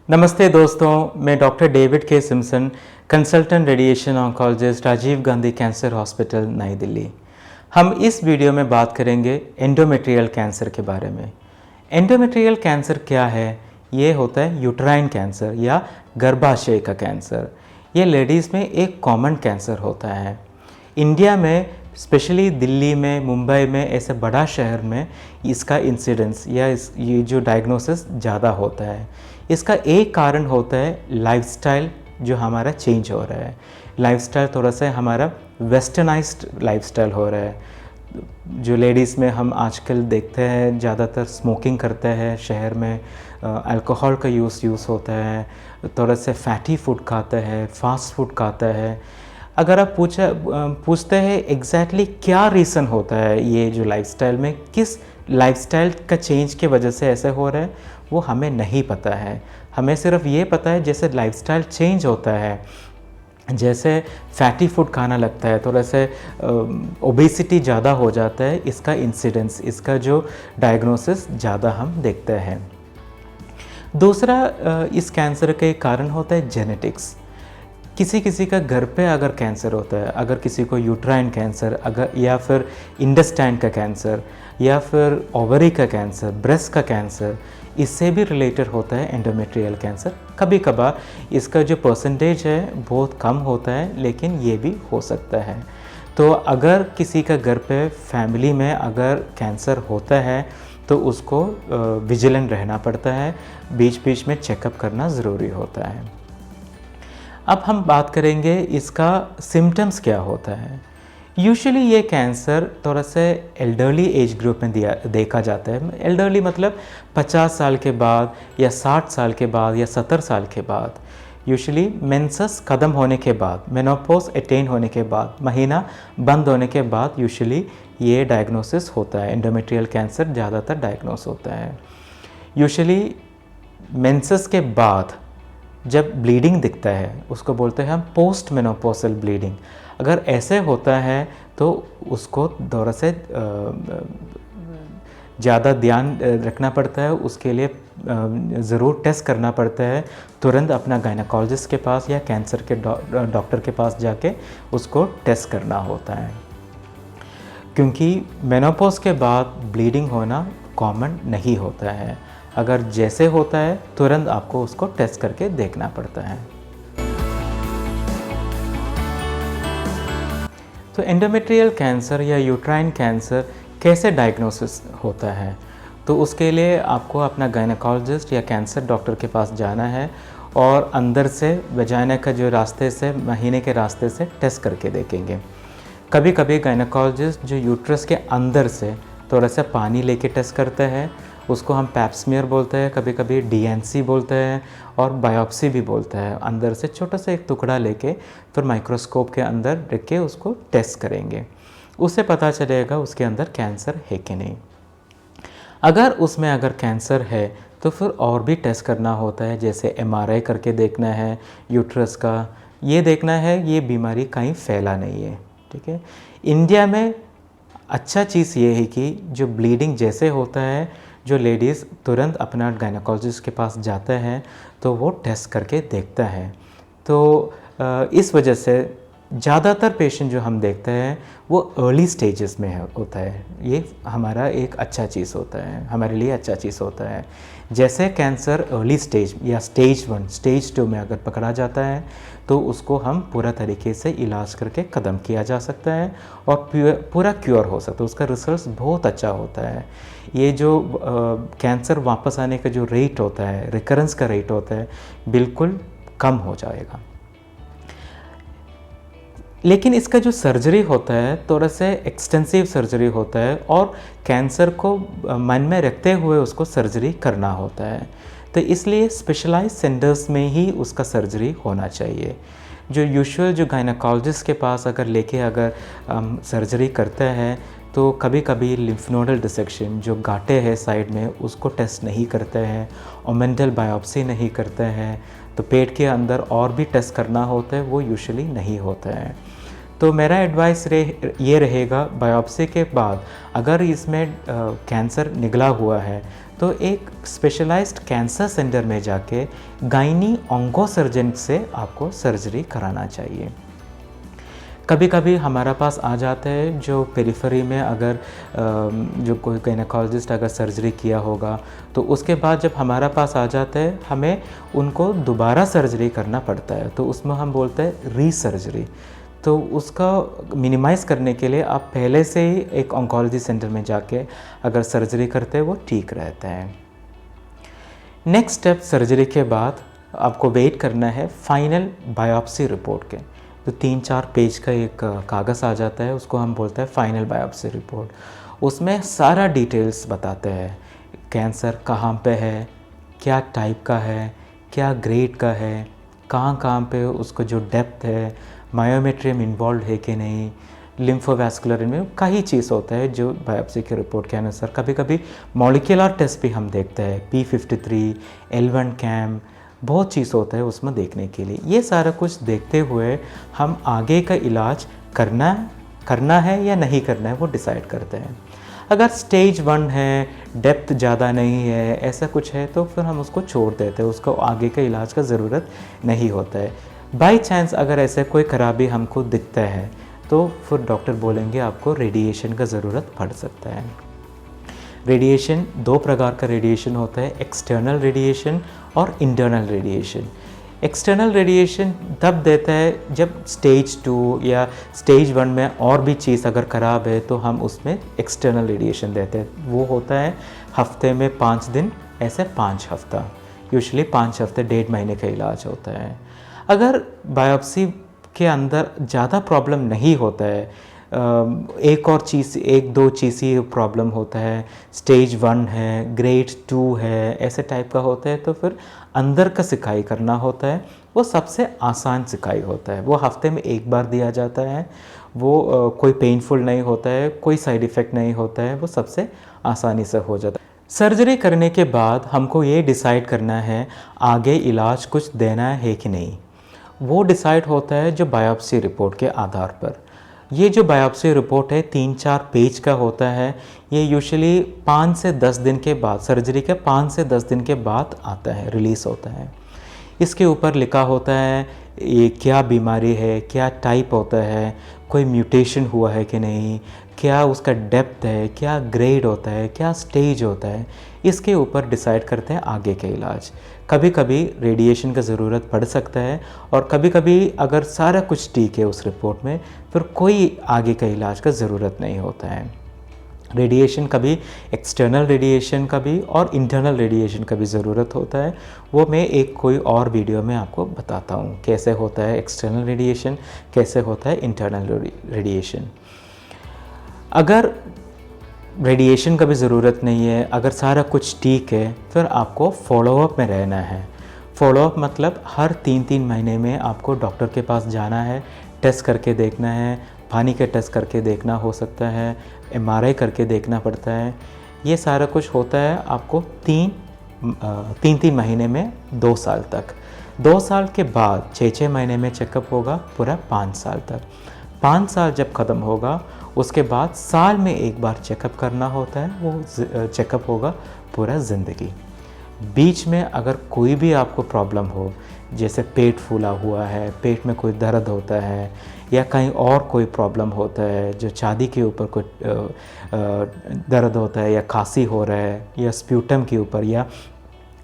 नमस्ते दोस्तों, मैं doctor David K Simpson, consultant radiation oncologist, Rajiv Gandhi cancer hospital, New Delhi. हम इस वीडियो में बात करेंगे एंडोमेट्रियल कैंसर के बारे में। एंडोमेट्रियल कैंसर क्या है? ये होता है यूट्राइन कैंसर या गर्भाशय का कैंसर। ये लेडीज़ में एक कॉमन कैंसर होता है। इंडिया में स्पेशली दिल्ली में, मुंबई में, ऐसे बड़ा शहर में इसका इंसिडेंस या ये जो डायग्नोसिस ज़्यादा होता है। इसका एक कारण होता है लाइफस्टाइल जो हमारा चेंज हो रहा है। लाइफस्टाइल थोड़ा सा हमारा वेस्टर्नाइज्ड लाइफस्टाइल हो रहा है। जो लेडीज़ में हम आजकल देखते हैं ज़्यादातर स्मोकिंग करते हैं शहर में, अल्कोहल का यूज़ होता है, थोड़ा सा फैटी फूड खाता है, फास्ट फूड खाता है। अगर आप पूछते हैं एग्जैक्टली क्या रीज़न होता है ये जो लाइफस्टाइल में, किस लाइफस्टाइल का चेंज की वजह से ऐसे हो रहा है, वो हमें नहीं पता है। हमें सिर्फ ये पता है जैसे लाइफस्टाइल चेंज होता है, जैसे फैटी फूड खाना लगता है, थोड़ा सा ओबेसिटी ज़्यादा हो जाता है, इसका इंसिडेंस, इसका जो डायग्नोसिस ज़्यादा हम देखते हैं। दूसरा इस कैंसर के कारण होता है जेनेटिक्स। किसी का घर पे अगर कैंसर होता है, अगर किसी को यूट्राइन कैंसर अगर या फिर इंटेस्टाइन का कैंसर या फिर ओवरी का कैंसर, ब्रेस्ट का कैंसर, इससे भी रिलेटेड होता है एंडोमेट्रियल कैंसर। कभी कभार इसका जो परसेंटेज है बहुत कम होता है, लेकिन ये भी हो सकता है। तो अगर किसी का घर पे फैमिली में अगर कैंसर होता है तो उसको विजिलेंट रहना पड़ता है, बीच बीच में चेकअप करना ज़रूरी होता है। अब हम बात करेंगे इसका सिम्टम्स क्या होता है। यूजुअली ये कैंसर थोड़ा सा एल्डरली एज ग्रुप में देखा जाता है। एल्डरली मतलब 50 साल के बाद या 60 साल के बाद या 70 साल के बाद, यूजुअली मेंसेस ख़त्म होने के बाद, मेनोपॉज अटेन होने के बाद, महीना बंद होने के बाद यूजुअली ये डायग्नोसिस होता है। एंडोमेट्रियल कैंसर ज़्यादातर डायग्नोस होता है। यूजुअली मेंसेस के बाद जब ब्लीडिंग दिखता है उसको बोलते हैं हम पोस्ट मेनोपॉजल ब्लीडिंग। अगर ऐसे होता है तो उसको थोड़ा से ज़्यादा ध्यान रखना पड़ता है, उसके लिए ज़रूर टेस्ट करना पड़ता है। तुरंत अपना गायनेकोलॉजिस्ट के पास या कैंसर के डॉक्टर के पास जाके उसको टेस्ट करना होता है, क्योंकि मेनोपॉज के बाद ब्लीडिंग होना कॉमन नहीं होता है। अगर जैसे होता है तुरंत आपको उसको टेस्ट करके देखना पड़ता है। तो एंडोमेट्रियल कैंसर या यूट्राइन कैंसर कैसे डायग्नोसिस होता है? तो उसके लिए आपको अपना गायनेकोलॉजिस्ट या कैंसर डॉक्टर के पास जाना है और अंदर से वजाइना का जो रास्ते से, महीने के रास्ते से टेस्ट करके देखेंगे। कभी कभी गायनेकोलॉजिस्ट जो यूट्रस के अंदर से थोड़ा सा पानी लेके टेस्ट करता है, उसको हम पैप्समियर बोलते हैं, कभी कभी डीएनसी बोलते हैं और बायोप्सी भी बोलते हैं। अंदर से छोटा सा एक टुकड़ा लेके फिर माइक्रोस्कोप के अंदर रख के उसको टेस्ट करेंगे। उससे पता चलेगा उसके अंदर कैंसर है कि नहीं। अगर कैंसर है तो फिर और भी टेस्ट करना होता है, जैसे एमआरआई करके देखना है यूट्रस का, ये देखना है ये बीमारी कहीं फैला नहीं है। ठीक है। इंडिया में अच्छा चीज़ ये है कि जो ब्लीडिंग जैसे होता है, जो लेडीज़ तुरंत अपना गायनेकोलॉजिस्ट के पास जाते हैं तो वो टेस्ट करके देखता है। तो इस वजह से ज़्यादातर पेशेंट जो हम देखते हैं वो अर्ली स्टेजेस में होता है। ये हमारा एक अच्छा चीज़ होता है, हमारे लिए अच्छा चीज़ होता है। जैसे कैंसर अर्ली स्टेज या स्टेज 1, स्टेज 2 में अगर पकड़ा जाता है तो उसको हम पूरा तरीके से इलाज करके ख़त्म किया जा सकता है और पूरा क्योर हो सकता है। उसका रिजल्ट बहुत अच्छा होता है। ये जो कैंसर वापस आने का जो रेट होता है, रिकरेंस का रेट होता है, बिल्कुल कम हो जाएगा। लेकिन इसका जो सर्जरी होता है थोड़ा सा एक्सटेंसिव सर्जरी होता है और कैंसर को मन में रखते हुए उसको सर्जरी करना होता है। तो इसलिए स्पेशलाइज सेंटर्स में ही उसका सर्जरी होना चाहिए। जो यूजुअल जो गायनेकोलॉजिस्ट के पास अगर सर्जरी करते हैं तो कभी कभी लिम्फ नोडल डिसेक्शन, जो गांठें हैं साइड में, उसको टेस्ट नहीं करते हैं, ओमेंटल बायोप्सी नहीं करते हैं। तो पेट के अंदर और भी टेस्ट करना होता है, वो यूजुअली नहीं होता है। तो मेरा एडवाइस ये रहेगा, बायोप्सी के बाद अगर इसमें कैंसर निकला हुआ है तो एक स्पेशलाइज्ड कैंसर सेंटर में जाके गायनी ऑन्को सर्जन से आपको सर्जरी कराना चाहिए। कभी कभी हमारा पास आ जाता है जो पेरिफेरी में अगर जो कोई गायनेकोलॉजिस्ट अगर सर्जरी किया होगा तो उसके बाद जब हमारा पास आ जाता है हमें उनको दोबारा सर्जरी करना पड़ता है, तो उसमें हम बोलते हैं रीसर्जरी। तो उसका मिनिमाइज़ करने के लिए आप पहले से ही एक ऑन्कोलॉजी सेंटर में जाके अगर सर्जरी करते हैं वो ठीक रहता है। नेक्स्ट स्टेप सर्जरी के बाद आपको वेट करना है फाइनल बायोप्सी रिपोर्ट के। तो 3-4 पेज का एक कागज़ आ जाता है, उसको हम बोलते हैं फाइनल बायोप्सी रिपोर्ट। उसमें सारा डिटेल्स बताते हैं, कैंसर कहाँ पे है, क्या टाइप का है, क्या ग्रेड का है, कहाँ कहाँ पे उसको जो डेप्थ है, मायोमेट्रियम इन्वॉल्व है कि नहीं, लिम्फोवैस्कुलर में कई चीज़ होता है जो बायोप्सी के रिपोर्ट के अनुसार। कभी कभी मॉलिक्यूलर टेस्ट भी हम देखते हैं, P53, L1 कैम, बहुत चीज़ होता है उसमें देखने के लिए। ये सारा कुछ देखते हुए हम आगे का इलाज करना है या नहीं करना है वो डिसाइड करते हैं। अगर स्टेज 1 है, डेप्थ ज़्यादा नहीं है, ऐसा कुछ है तो फिर हम उसको छोड़ देते हैं, उसको आगे का इलाज का ज़रूरत नहीं होता है। बाई चांस अगर ऐसे कोई खराबी हमको दिखता है तो फिर डॉक्टर बोलेंगे आपको रेडिएशन का ज़रूरत पड़ सकता है। रेडिएशन 2 प्रकार का रेडिएशन होता है, एक्सटर्नल रेडिएशन और इंटरनल रेडिएशन। एक्सटर्नल रेडिएशन तब देता है जब स्टेज 2 या स्टेज 1 में और भी चीज़ अगर ख़राब है तो हम उसमें एक्सटर्नल रेडिएशन देते हैं। वो होता है हफ्ते में 5 दिन, ऐसे 5 हफ्ता, यूजुअली 5 हफ्ते 1.5 महीने का इलाज होता है। अगर बायोप्सी के अंदर ज़्यादा प्रॉब्लम नहीं होता है, एक और चीज़, 1-2 चीज़ ही प्रॉब्लम होता है, स्टेज 1 है, ग्रेड 2 है, ऐसे टाइप का होता है, तो फिर अंदर का सिकाई करना होता है। वो सबसे आसान सिकाई होता है, वो हफ्ते में 1 बार दिया जाता है, वो कोई पेनफुल नहीं होता है, कोई साइड इफ़ेक्ट नहीं होता है, वो सबसे आसानी से हो जाता है। सर्जरी करने के बाद हमको ये डिसाइड करना है आगे इलाज कुछ देना है कि नहीं। वो डिसाइड होता है जो बायोप्सी रिपोर्ट के आधार पर। ये जो बायोप्सी रिपोर्ट है 3-4 पेज का होता है, ये यूजुअली 5 से 10 दिन के बाद, सर्जरी के 5 से 10 दिन के बाद आता है, रिलीज़ होता है। इसके ऊपर लिखा होता है ये क्या बीमारी है, क्या टाइप होता है, कोई म्यूटेशन हुआ है कि नहीं, क्या उसका डेप्थ है, क्या ग्रेड होता है, क्या स्टेज होता है। इसके ऊपर डिसाइड करते हैं आगे के इलाज। कभी कभी रेडिएशन का ज़रूरत पड़ सकता है और कभी कभी अगर सारा कुछ ठीक है उस रिपोर्ट में, फिर कोई आगे का इलाज का ज़रूरत नहीं होता है। रेडिएशन कभी एक्सटर्नल रेडिएशन का भी और इंटरनल रेडिएशन का भी ज़रूरत होता है। वो मैं एक कोई और वीडियो में आपको बताता हूँ कैसे होता है एक्सटर्नल रेडिएशन, कैसे होता है इंटरनल रेडिएशन। अगर रेडिएशन का भी ज़रूरत नहीं है, अगर सारा कुछ ठीक है, फिर आपको फॉलोअप में रहना है। फॉलोअप मतलब हर 3-3 महीने में आपको डॉक्टर के पास जाना है, टेस्ट करके देखना है, पानी के टेस्ट करके देखना हो सकता है, MRI करके देखना पड़ता है। ये सारा कुछ होता है आपको 3 महीने में 2 साल तक। 2 साल के बाद 6-6 महीने में चेकअप होगा पूरा 5 साल तक। 5 साल जब ख़त्म होगा उसके बाद साल में 1 बार चेकअप करना होता है, वो चेकअप होगा पूरा ज़िंदगी। बीच में अगर कोई भी आपको प्रॉब्लम हो, जैसे पेट फूला हुआ है, पेट में कोई दर्द होता है या कहीं और कोई प्रॉब्लम होता है, जो चांदी के ऊपर कोई दर्द होता है या खांसी हो रहा है या स्प्यूटम के ऊपर या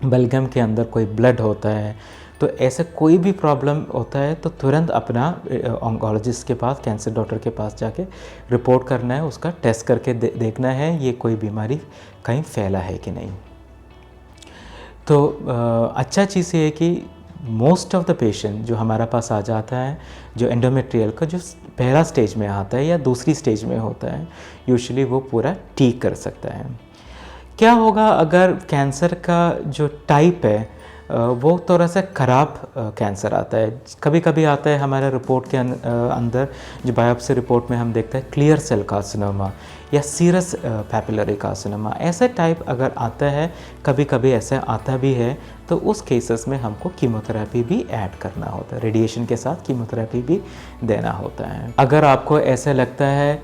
बलगम के अंदर कोई ब्लड होता है, तो ऐसे कोई भी प्रॉब्लम होता है तो तुरंत अपना ऑन्कोलॉजिस्ट के पास, कैंसर डॉक्टर के पास जाके रिपोर्ट करना है, उसका टेस्ट करके देखना है ये कोई बीमारी कहीं फैला है कि नहीं। तो अच्छा चीज़ ये है कि मोस्ट ऑफ द पेशेंट जो हमारा पास आ जाता है, जो एंडोमेट्रियल का जो पहला स्टेज में आता है या दूसरी स्टेज में होता है, यूजुअली वो पूरा ठीक कर सकता है। क्या होगा अगर कैंसर का जो टाइप है वो थोड़ा सा ख़राब कैंसर आता है। कभी कभी आता है हमारे रिपोर्ट के अंदर, जो बायोप्सी रिपोर्ट में हम देखते हैं क्लियर सेल कार्सिनोमा या सीरस पैपिलरी कार्सिनोमा, ऐसे टाइप अगर आता है, कभी कभी ऐसे आता भी है, तो उस केसेस में हमको कीमोथेरेपी भी ऐड करना होता है, रेडिएशन के साथ कीमोथेरेपी भी देना होता है। अगर आपको ऐसा लगता है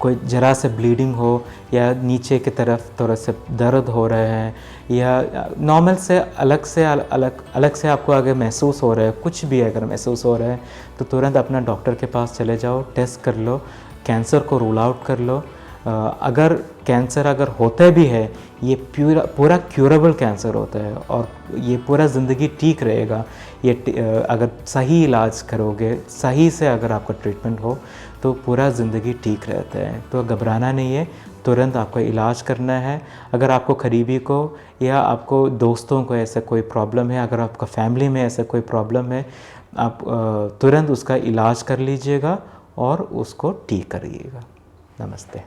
कोई ज़रा से ब्लीडिंग हो या नीचे की तरफ थोड़ा सा दर्द हो रहा है या नॉर्मल से अलग से आपको अगर महसूस हो रहा है, कुछ भी अगर महसूस हो रहा है तो तुरंत अपना डॉक्टर के पास चले जाओ, टेस्ट कर लो, कैंसर को रूल आउट कर लो। अगर कैंसर अगर होता भी है, ये पूरा क्यूरेबल कैंसर होता है और ये पूरा ज़िंदगी ठीक रहेगा। ये अगर सही इलाज करोगे, सही से अगर आपका ट्रीटमेंट हो तो पूरा ज़िंदगी ठीक रहता है। तो घबराना नहीं है, तुरंत आपको इलाज करना है। अगर आपको करीबी को या आपको दोस्तों को ऐसा कोई प्रॉब्लम है, अगर आपका फैमिली में ऐसा कोई प्रॉब्लम है, आप तुरंत उसका इलाज कर लीजिएगा और उसको ठीक करिएगा। नमस्ते।